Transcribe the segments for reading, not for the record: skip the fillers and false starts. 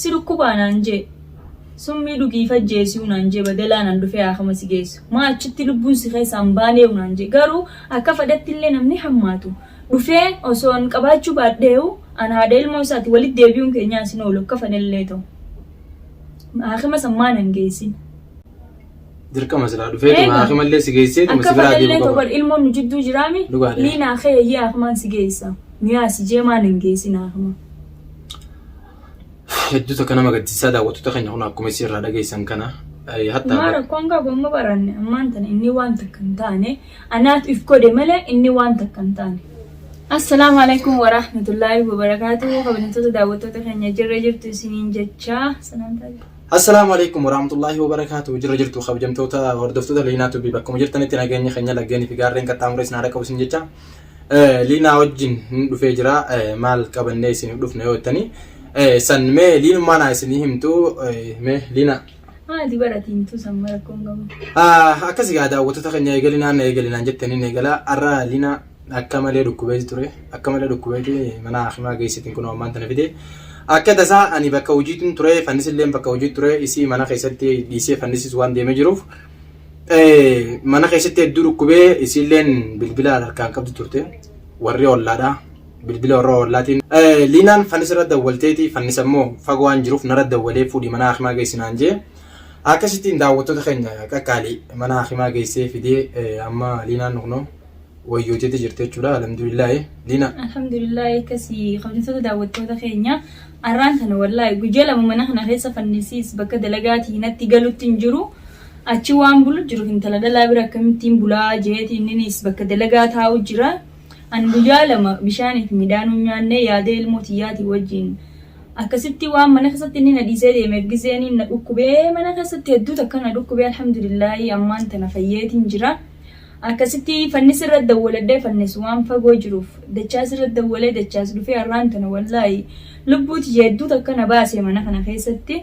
sirukubaan anje summi dhugi fajjeesi unanje badalaan andufe akama sigeessu ma achitti lubbuun si keessaan baanee unanje garuu akka fadhatti illee namni hammaatu dhufee osoo an qabaachuu baadheewu an haadha ilmoo isaati walitti deebi'uun keenyaa sin oolu akka fadhallee ta'u akama sammaan an geessin dirqama sila dhufee akama illee si geessee akka fadhallee ta'u ilmoon nu jidduu jiraami liina akhayyee akamaan si geessa miyaa si jeemaan an geessin akama hedduu kana magaddisaa daawwattoota keenya kun akkuma isin irraa dhageessan kana hatta mara konga gomma baranne ammaan tan inni waan takkan taane anaat if kode male inni waan takkan taane assalamu alaykum wa rahmatullahi wa barakatuh kabajamtoota daawwattoota keenya jirra jirtu isiniin jecha sanamtaa assalamu alaykum wa rahmatullahi wa barakatuh jirra jirtu kabajamtoota hordoftoota Liinaa Tuubii bakkuma jirtanitti nageenya keenya laggeen fi gaarreen qaxxaamuree isin haadha qabu isin jecha Liinaa wajjin dhufee jira maal qabannee isin dhufne yoo jettanii san me Liinu mana isini himtu me Liina di baratiin tu samara kongamu akkasi gaa daawwattoota keenya eegalinaan jettanii eegala arra Liina akka malee dhukkubee ture akka malee dhukkubee mana hakimaa geessitiin kun waan tana fide akka tasaa ani bakka hojiitiin ture fannisillee bakka hojii ture isi mana keessatti dhiisee fannisis waan deemee jiruuf mana keessatti hedduu dhukkubee isilleen bilbila harkaan qabdu turte warri ollaadha bilbila warra ollaatiin Liinaan fannis irra dawwalteeti fannis ammoo fagoo waan jiruuf narra dawwalee fuudhii mana hakimaa geessinaan jee akkasittiin daawwattoota keenya qaqqaalii mana hakimaa geessee fidee amma Liinaan nuno wayyootee jirte jechuudha alhamdulillah Liina alhamdulillah kasi kabajamtoota daawwattoota keenya arraan kana wallahi guyyaa lama mana kana keessa fannisiis bakka dalagaatii natti galutti hin jiru achi waan bulu jiru intala dalaa bira akkamittiin bulaa jeetiin innis bakka dalagaa taa'u jira an guyyaa lama bishaaniif midhaanuu nyaannee yaadee ilmootiyyaatii wajjin akkasitti waan mana keessatti inni na dhiisee deemeef giseen na dhukkubee mana keessatti hedduu takka na dhukkubee alhamdulillah ammaan tana fayyeetiin jira akkasitti fannis irra dawwaladhee fannis waan fagoo jiruuf dachaas irra dawwalee dachaas dhufee arraan tana wallahi lubbuuti hedduu takka na baasee mana kana keessatti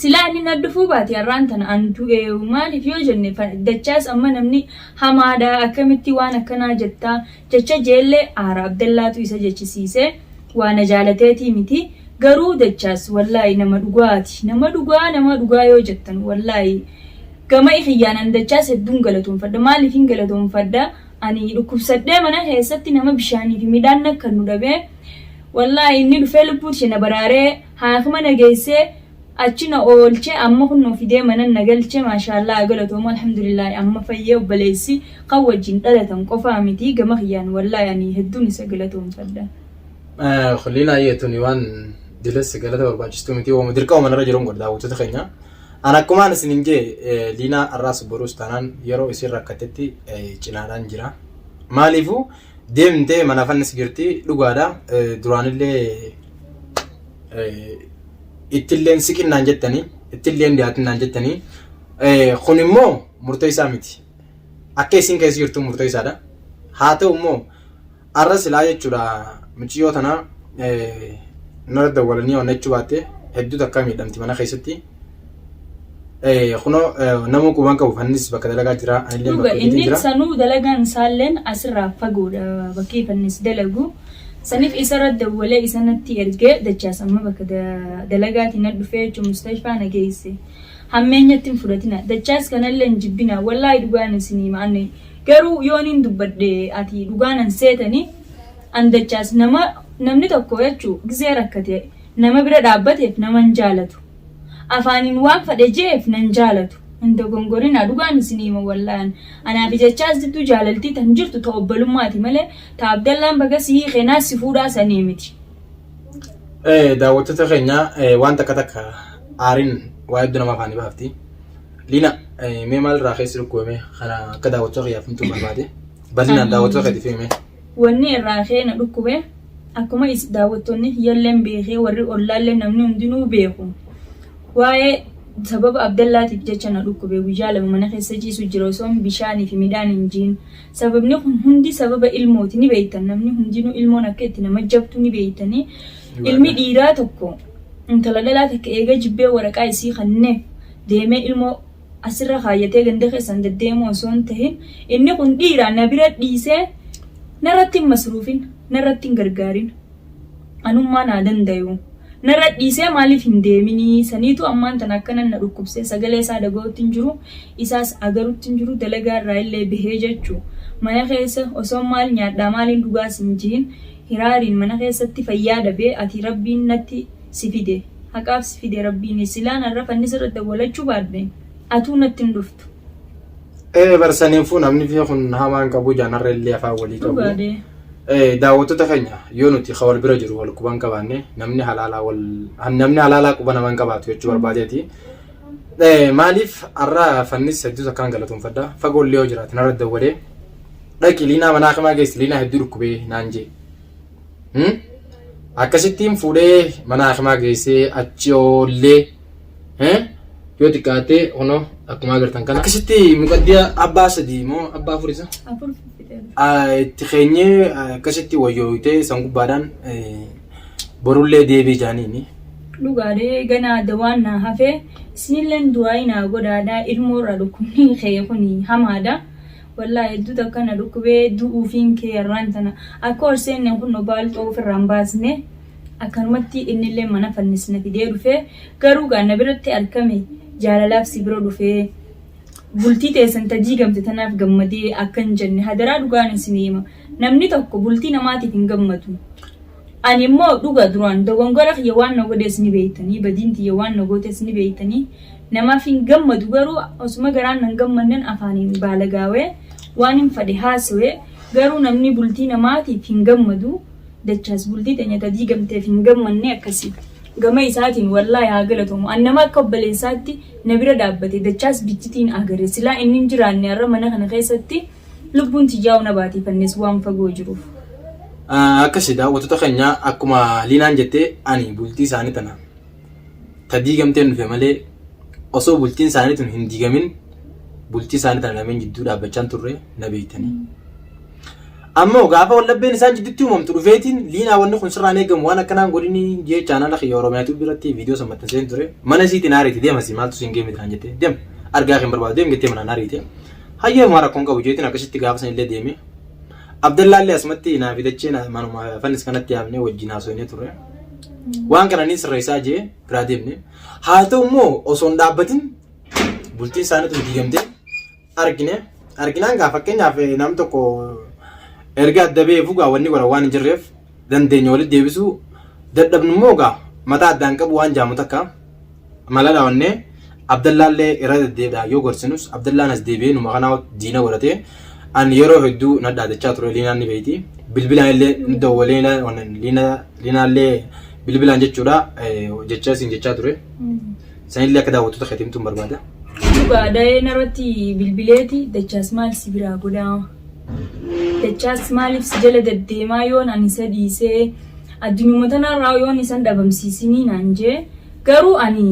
silaa inni na dhufuu baate arraan tana antu maaliif yoo jenne dachaas amma namni hamaadha akkamitti waan akkanaa jettaa jecha jeellee aara Abdallaatu isa jechisiise waan jaalateetii miti garuu dachaas wallahi nama dhugaa yoo jettan wallahi gama ikhiyaanan dachaas hedduun galatoonfadha maaliif hin galatoonfadha ani dhukkubsadhee mana keessatti nama bishaanii fi midhaan akka nu dhabee wallahi inni dhufee lubbuuti na baraaree haakuma na geessee achi na oolchee amma kunoo fidee mana na galchee maashaallah galatooma alhamdulillah amma fayyee obbaleessi kan wajjin dhalatan qofaa miti gama ikhiyaan wallahi ani hedduun isa galatoonfadha Liinaa yeetuni waan dilas galata barbaachistu miti waan dirqama manarra jiruun godha daawwattoota keenya ana akkuma isin jee Liinaa arraas boruus taanaan yeroo isin rakkatetti cinaadhaan jira maaliifuu deemtee mana fannis jirti dhugaadha duraanillee ittilleen siqinnaan jettanii ittilleen dhiyaatinaan jettanii kun immoo murtoo isaa miti akka isin keessa jirtu murtoo isaadha haa ta'u immoo arra silaa jechuudha muciyyoo tana narra dawwalanii onnachuu baatte hedduu takka miidhamti mana keessatti kuno namu kuban qabu fannis bakka dalagaa jira anillee bakka inni sanuu dalagaan saalleen asirraa fagoodha bakki fannis dalagu sanif isarra dawwalee isanatti ergee dachaas amma bakka dalagaatiin dhufee jechuun mustashfaa na geesse hammeenyatti hin fudhatina dachaas kanallee hin jibbina wallahi dhugaan isinii maanne garuu yooniin dubbadhe ati dhugaanan seetanii an dachaas namni tokko jechuu gisee rakkate nama bira dhaabbateef nama hin jaalatu afaanin waan fadhe jeef nan jaalatu inta gongorina dhugaan isinii wallaan anaafi dachaas dittu jaalaltii tan jirtu ta obbolummaati malee ta Abdallaan bagasii keenaas si fuudhaa sanii miti daawwattoota keenya waan takka aarin waa hedduu nama afaanii baafti Liina mee maal irraa keessi dhukkubame kana akka daawwattoota kiyyaaf himtuu barbaade bal'inaan daawwattoota keetiif hime wanni irraa keena dhukkube akkuma daawwattoonni hiyyalleen beekee warri ollaallee namni hundinuu beeku waa'ee sababa Abdallaatiif jecha na dhukkube guyyaa lama mana keessa ciisu jira osoo bishaanii fi midhaan hin jiin sababni kun hundi sababa ilmooti ni beektan namni hundinuu ilmoon akka itti nama jabtu ni beektanii ilmi dhiiraa tokko intala dhalaa takka eega jibbee waraqaa isii kanneef deemee ilmoo asirra kaayyatee ganda keessan deddeemu osoo hin tahin inni kun dhiiraa na bira dhiisee narratti hin masruufin narratti hin gargaarin anummaa naa dandayu narra dhiisee maaliif hin deeminii saniitu ammaan tan akkana na dhukkubsee sagalee isaa dhaga'uutti hin jiru isaas agaruutti hin jiru dalagaa irraa illee bahee jechuu mana keessa osoo maal nyaadhaa maaliin dhugaas hin jihin hiraariin mana keessatti fayyaa dhabee ati rabbiin natti si fide haqaaf si fide rabbiin silaan har'a fannisa irratti dawwalachuu baadde atuu natti hin dhuftu. Barsaniin fuun namni fi kun hamaan qabu jaanarra illee afaan walii qabu. Daawwattoota keenya yoo nuti wal bira jiru wal quban qabaanne namni halaalaa quba naman qabaatu jechuu barbaadeeti. Maaliif har'a fannis hedduu akkaan galatoomfadha fagoollee yoo jiraate narra dawwalee dhaqi liinaa manaa kamaa geessi liinaa hedduu dhukkubee naan jee. Akkasittiin fuudhee manaa kamaa geessee achi oollee yoo xiqqaatee hono akkuma agartan kana akkasitti muqaddiyaa abbaa sadii moo abbaa afur isa? Afur. Itti keenyee akkasitti wayyooyitee san gubbaadhaan borullee deebii jaaniini. Dhugaadhee ganaa dawaan naa hafee siinilleen du'aayi naa godhaadhaa ilmoo irraa dhukkubni kee kuni hamaadha. Wallaa hedduu takka na dhukkubee du'uufiin kee irraan tana akka horseen kun baalxoo ofirraan baasne akkanumatti innillee mana fannisna fidee dhufee garuu gaana biratti argame jaalalaaf si bira dhufee bultii teessan tajiigamte tanaaf gammadee akka hin jenne hadaraa dhugaan isin hima namni tokko bultii namaatiif hin gammadu. Ani immoo dhuga duraan dogongora kiyya waan na godhees ni beeytanii badiin tiyya waan na gootes ni beeytanii namaaf hin gammadu garuu osuma garaan nan gammannen afaaniin baalagaawee waan hin fadhe haasawee garuu namni bultii namaatiif hin gammadu dachaas bultii teenya tajiigamteef hin gammanne akkasii. Gama isaatiin wallaahi haa galatomu annama akka obboleessaatti na bira dhaabbate dachaas bichitiin agarre silaa inni hin jiraanne har'a mana kana keessatti lubbuun tiyyaa'u na baatiifannes waan fagoo jiruuf. Akkasii daawwattoota keenya akkuma liinaan jettee ani bultii isaanii tana tajiigamteen dhufe malee osoo bultiin isaanii tun hin diigamin bultii isaanii tana lameen jidduu dhaabbachaan turre na beeytanii. Ammoo gaafa wallabbeen isaan jidduutti uumamtu dhufeetiin liinaa wanni kun sirraan eegamu waan akkanaan godhini jee chaanala kiyya Oromiyaatu biratti viidiyoo sammattanseen ture mana siitiin haariiti deemasi maaltu siin geemi tiraan jettee deem argaa kan barbaadu deem jettee manaan haariite hayyee maa rakkoon qabu jeetiin akkasitti gaafa san illee deeme Abdallaallee asumatti naa fidachee manuma fannis kanatti yaafnee wajjin haasofnee ture waan kananii sirreessaa jee biraa deemne haa ta'u immoo osoo hin dhaabbatin bultiin isaaniitu diigamtee arginaan gaafa fakkeenyaaf nam tokko erga addabee fugaa wanni godha waan hin jirreef dandeenya walitti deebisuu dadhabnu immoo gaa mataa addaan qabu waan jaamu takka malala wannee Abdallaallee irra deddeebi'aa yoo gorsinus Abdallaan as deebi'ee numa kanaa diina godhatee ani yeroo hedduu na dhaadachaa ture liinaan ni beeyti bilbilaan illee ni dawwalee liinaallee bilbilaan jechuudha jechaa siin jechaa ture sanillee akka daawwattoota keetimtuun barbaada. Dhugaa daa'een irratti bilbileeti dachaas maal si biraa godhaa dachaas maaliif si jala deddeemaa yoon ani isa dhiisee addunyuma tanarraa yoon isan dhabamsiisinii naan jee garuu ani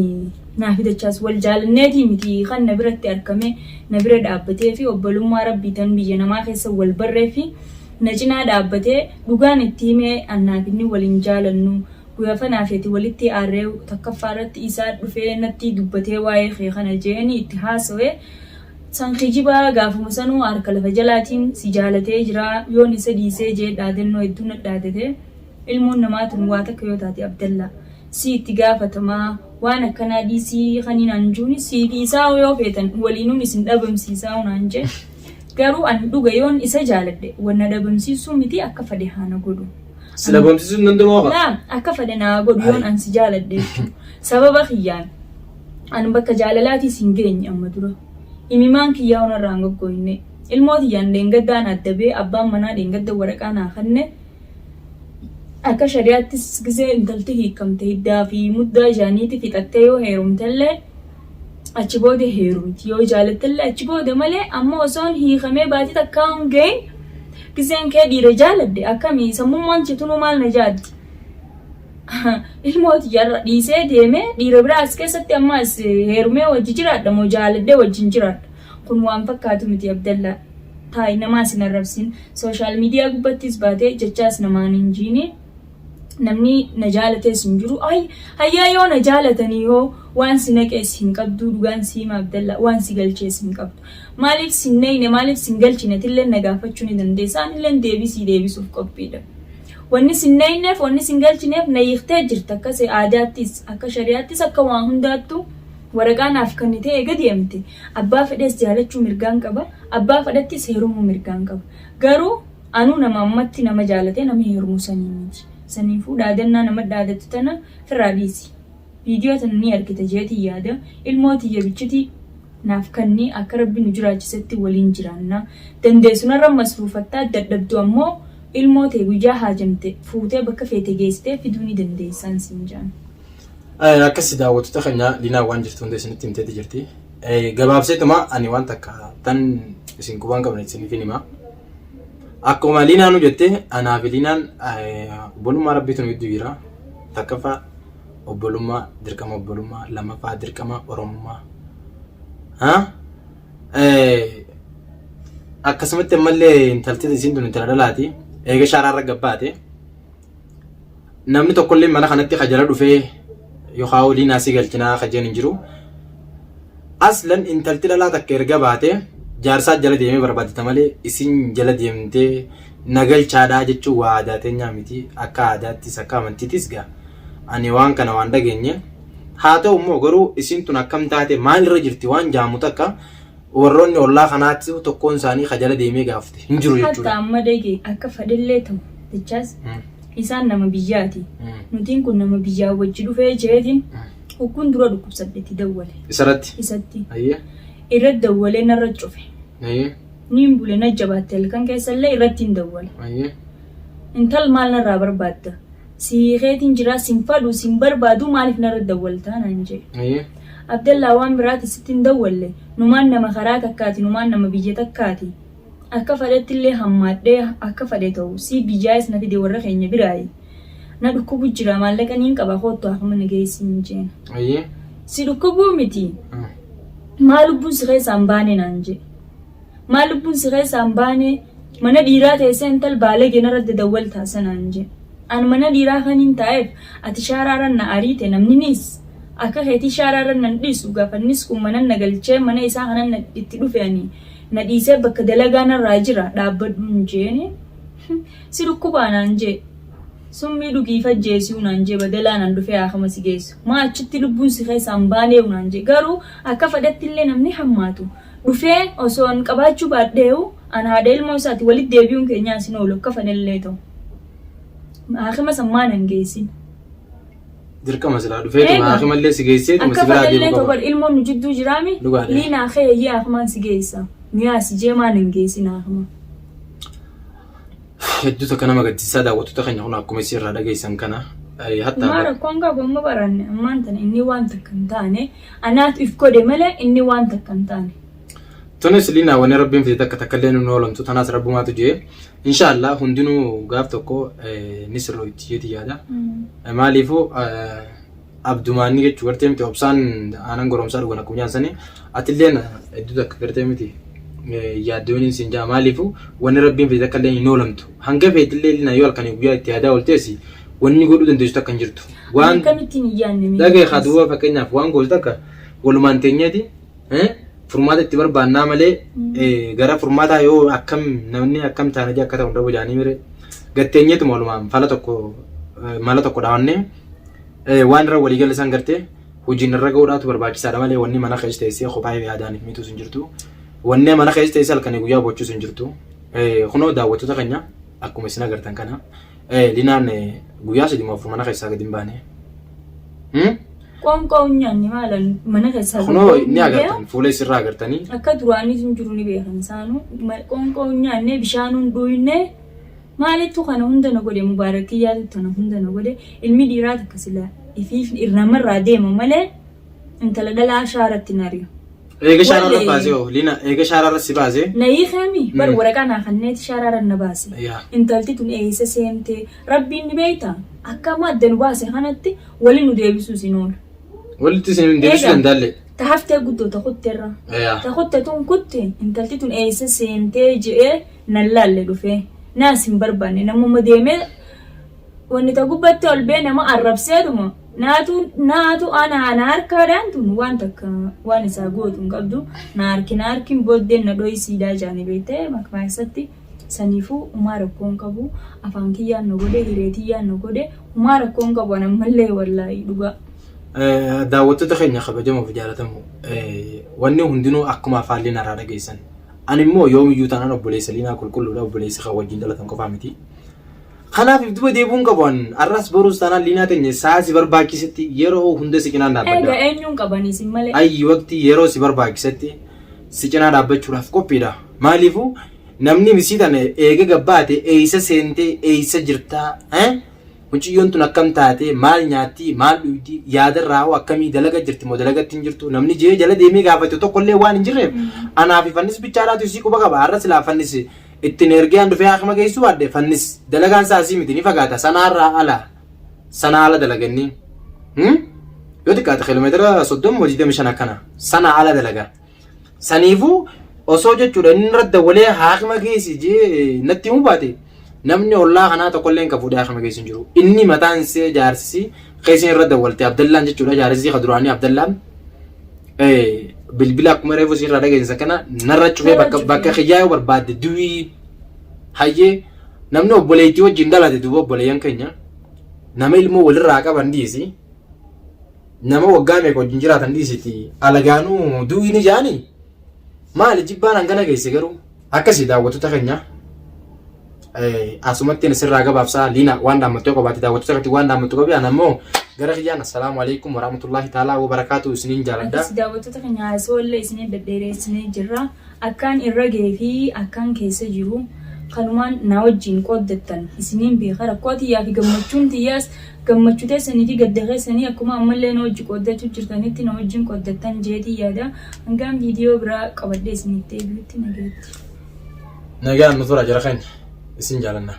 naafi dachaas wal jaalanneetii miti kan na biratti argame na bira dhaabbatee fi obbolummaa rabbii tan biyya namaa keessa wal barree fi na cinaa dhaabbatee dhugaan itti himee annaafinni waliin jaalannu guyyaa fanaafeeti walitti aarree takkaffaarratti isaa dhufee natti dubbatee waa'ee kee kana jeeni itti haasawee san kijibaa gaafuma sanuu harka lafa jalaatiin si jaalatee jira yoon isa dhiisee jee dhaadannoo hedduu na dhaadate ilmoon namaatun waa takka yoo taate Abdallaa si itti gaafatamaa waan akkanaa dhiisii kaninaan juuni si dhiisaa yoo feetan waliinuun isin dhabamsiisaa unaan jee garuu an dhuga yoon isa jaaladhe wanna dhabamsiisuu miti akka fedhe haana godhu. Si dhabamsiisuun danda'u Laa akka fedhe naa godhu yoon an si jaaladhe sababa kiyyaan an bakka jaalalaatii sin geenye amma dura. Imimaan kiyyaa onarraan goggoyne ilmooti yaan deengaddaan addabee abbaan manaa deengadda waraqaa naa kanne akka shari'aattis gisee intalti hiikamte hiddaa fi muddaa isaaniiti fixattee yoo heerumtellee achi booda heerumti yoo jaalattellee achi booda malee amma osoon hiikamee baatii takkaa hin gahin giseen kee dhiira jaaladde akkamii sammummaan chitunuu maal na jaaddi ilmooti jarra dhiisee deeme dhiira biraa as keessatti ammas heerumee wajji jiraadha moo jaaladde wajjin jiraadha kun waan fakkaatu miti Abdallaa taa'ii namaas hin arrabsin sooshaal miidiyaa gubbattis baatee jechaas namaan hin jiine namni na jaalatees hin jiru hayyaa yoo na jaalatanii yoo waan si naqees hin qabdu dhugaan siima Abdallaa waan si galchees hin qabdu maaliif sin neeyne maaliif sin galchine tillee na gaafachuu ni dandeessa anillee deebisuuf qophiidha wanni sinneenneef wanni singalchineef na hiiktee jirta akka aadaattis akka shari'aattis akka waan hundaattu waraqaa naaf kennitee eega deemte abbaa fedhees jaalachuu mirgaan qaba abbaa fedhattis heerumuu mirgaan qaba garuu anuu nama ammatti nama jaalatee nama heerumuu sanii miti saniifuu dhaadannaa nama dhaadatu tana firraa dhiisi viidiyoo tana ni argita jeetii yaada ilmootiyya bichitii naaf kannii akka rabbi nu jiraachisetti waliin jiraannaa dandeessunarra masruufattaa dadhabdu ammoo ilmootee guyyaa haajamte fuutee bakka feete geessitee fiduu ni dandeessaan siin jaan. Akkasii daawwattoota keenya Liinaa waan jirtu hunda isinitti himteeti jirti. Gabaabseetuma ani waan takka tan isin qubaan qabne isiniif hima. Akkuma Liinaan nu jette anaa fi Liinaan obbolummaa rabbiitu nu gidduu jira. Takkaffaa obbolummaa dirqama obbolummaa lammaffaa dirqama oromummaa. Akkasumatti ammallee intaltee isin tun intala dhalaati. Eega shaaraarra gabbaate. Namni tokkollee mana kanatti jala dhufee yookaan Liinaa si galchinaa kan hin jiru. Aslan intalti dhalaa takka erga baate jaarsaa jala deemee barbaadata malee isin jala deemtee nagalchaadhaa jechuun waa aadaa teenyaa miti akka aadaattis akka amantiittis gaa. Ani waan kana waan dhageenye. Haa ta'u immoo garuu isin tun akkam taate maalirra jirti waan jaamu takka warroonni ollaa kanaatti tokkoon isaanii jala deemee gaafte hin jiru jechuudha. Hatta amma dhagee akka fadhillee ta'u jechaas isaan nama biyyaati. Nutiin kun nama biyyaa wajji dhufee jeetiin hukkuun dura dhukkubsadhetti dawwale. Isarratti? Isatti. Irratti dawwalee narra cufe. Niin bule na jabaatte halkan keessallee irratti hin dawwale. Intal maal narraa barbaadda? Siikeetiin jira sin fadhu sin barbaadu maaliif narra dawwaltaa naan jee. Abdallaa waan biraati sitti hin dawwalle numaan nama karaa takkaati numaan nama biyya takkaati. Akka fadhetti illee hammaadhee akka fadhe ta'u si biyyaas na fide warra keenya biraayi. Na dhukkubu jira maallaqa niin qaba kootu akkuma na geessin jeen. Si dhukkubuu miti. Maal lubbuun si keessaan baane naan jee. Maal lubbuun si keessaan baane mana dhiiraa teessee intal baalee narra dawwaltaa sanaan jee. An mana dhiiraa kaniin taa'eef ati shaaraaran na ariite namninis akka keetii shaaraaran nan dhiisu gaafannis kun mana na galchee mana isaa kanan itti dhufeanii na dhiisee bakka dalagaa narraa jira dhaabbadhuun jeeni. Si dhukkubaa naan jee. Summii dhugii fajjeesuu naan jee badalaa naan dhufee akkama si geessu. Maa achitti lubbuun si keessaan baanee naan jee garuu akka fadhatti illee namni hammaatu. Dhufee osoo an qabaachuu baadheewu an haadha ilmoo isaati walitti deebi'uun keenyaa isin oolu akka fadhallee ta'u. Akkama sammaan hin geessin. Dirqama silaa dhufee akkama illee si geessee akka fadhallee ta'u ilmoon nu jidduu jiraami Liinaa keeyyee akkamaan si geessa. Miyaa si jeemaan hin geessin akkama. Hedduu takka nama gaddisiisaa daawwattoota keenya kun akkuma isin irraa dhageessan kana. Maara kongaa gomma baranne ammaan tana inni waan takka hin taane anaatu if godhe malee inni waan takka hin taane. Tunis Liinaa wanni rabbiin fide takka illee nu oolamtu tanaas rabbumaatu jee inshaallah hundinuu gaaf tokko ni sirrootti jeeti yaada. Maaliifuu abdumaanii jechuu gartee miti obsaan aanan goromsaa dhugan akkuma jaansanii atilleen hedduu takka gartee miti yaaddooniin siin jaa maaliifuu wanni rabbiin fide takka illee hin oolamtu hanga feetillee Liinaa yoo halkanii guyyaa itti yaadaa oolteesi wanni godhuu dandeessu takka hin jirtu. Waan kamittiin hin yaadne dhagee haadhuwaa fakkeenyaaf waan goolu takka walumaan teenyeeti furmaata itti barbaannaa malee gara furmaataa yoo akkam namni akkam taanee akka ta'u hunda bojaanii mire gatteenyeetuma walumaan mala tokko dhaawannee waan irra waliigala isaan gartee hojiin irra ga'uudhaatu barbaachisaadha malee wanni mana keessa teessee kophaa yaadaan mituu hin jirtu. Wanni mana keessa teessee halkanii guyyaa bochuu hin jirtu. Kunoo daawwattoota keenya akkuma isin agartan kana Liinaan guyyaa sadii afur mana keessaa gadi hin baane. Qoonqoon nyaanni maalan mana keessaa kunoo ni agartan fuula isirraa agartanii akka duraanii sun jiru ni beekan isaanuu qoonqoon nyaannee bishaanuun dhuunnee maalittu kana hunda na godhe mubaarakiyyaatu tana hunda na godhe ilmi dhiiraa takka sila ifiif irramarraa deema malee intala dhalaa shaaratti nariyo. Eega shaararra baasee Liinaa eega shaararra si baasee. Na hiikami bar waraqaa naa kanneeti shaararra na baase. Intalti tun eessa seentee rabbiin ni beektaa akka madda nu baase kanatti wali nu deebisuu sin oola. Walitti isin deebisuu dandaalle. Tahaftee guddoo takutteerra. Takutte tun kutte intalti tun eessa seentee je'ee nan laalle dhufee naas hin barbaanne namuma deemee wanni ta gubbatti ol bee nama arrabseetuma naatu ana harkaadhaan tun waan takka waan isaa gootu hin qabdu na harkin booddeen na dho'isiidhaa jaanii beektee makmaasatti sanifu umara konkabu afanki ya nogode hireti ya nogode umara konkabu ana malle wallahi duga daawwattoota keenya kabajamuuf jaalatamu wanni hundinuu akkuma afaan irraa dhageessan ani immoo yoomiyyuu taanaan obboleessa liinaa qulqulluudha obboleessi kan wajjin dhalatan qofaa miti kanaaf duba deebuun qaban arras boruus taanaan liinaa teenya saasi barbaachisetti yeroo hunda si cinaan dhaabbadha eenyuun qabaniis malee ayyi waqtii yeroo si barbaachisetti si cinaa dhaabbachuudhaaf qophiidha maaliifuu namni misiitan eega gabbaate eeysa seentee eeysa jirtaa muciyyoon tun akkam taate maal nyaatti maal dhugdi yaadarraa akkamii dalaga jirti moo dalagatti hin jirtu namni jee jala deemee gaafate tokkollee waan hin jirreef anaaf fannis bichaadhaatu isii quba qaba har'a silaa fannis ittiin ergaan dhufee haakima geessu baadde fannis dalagaan saasii miti ni fagaata sanaa ala dalaganni yoo xiqqaate kiiloomeetira 30-25 akkana sanaa ala dalaga saniifuu osoo jechuudha inni radda walee haakima geessi jee natti himuu baate namni ollaa kanaa tokkolleen ka fuudhee haakima geessu hin jiru inni mataan isee jaarsisi qeesiin irra dawwalte Abdallaan jechuudha jaarsisi kaduraanii Abdallaan bilbila akkuma reefu si irraa dhageessan kana narra cufee bakka xiyyaayoo barbaadde duwii hayyee namni obboleettii wajjin dhalate duuba obboleeyyan keenya nama ilmoo walirraa qaban dhiisi nama waggaa meeqa wajjin jiraatan dhiisiti alagaanuu duwii ni jaanii maali jibbaan hangana geesse garuu akkasii daawwattoota keenya asumatti sirraa gabaabsaa liina waan dhaammattoo qabaate daawwattoota irratti waan dhaammattu qabi anammoo gara kiyyaan assalaamu alaykum warahmatullahi ta'ala wa barakaatu isiniin jaaladha daawwattoota keenya haasawallee isiniin deddeereessinee jirra akkaan irra gahee fi akkaan keessa jiru kanumaan na wajjin qooddattan isiniin beeka rakkoo tiyyaa fi gammachuun tiyyaas gammachuu teessanii fi gadda keessanii akkuma ammallee na wajji qooddachuu jirtanitti na wajjin qooddattan jeetii yaada hangaan viidiyoo biraa qabadhee isinitti eeguutti nageetti nagaan nutura jira keenya isin jaalanna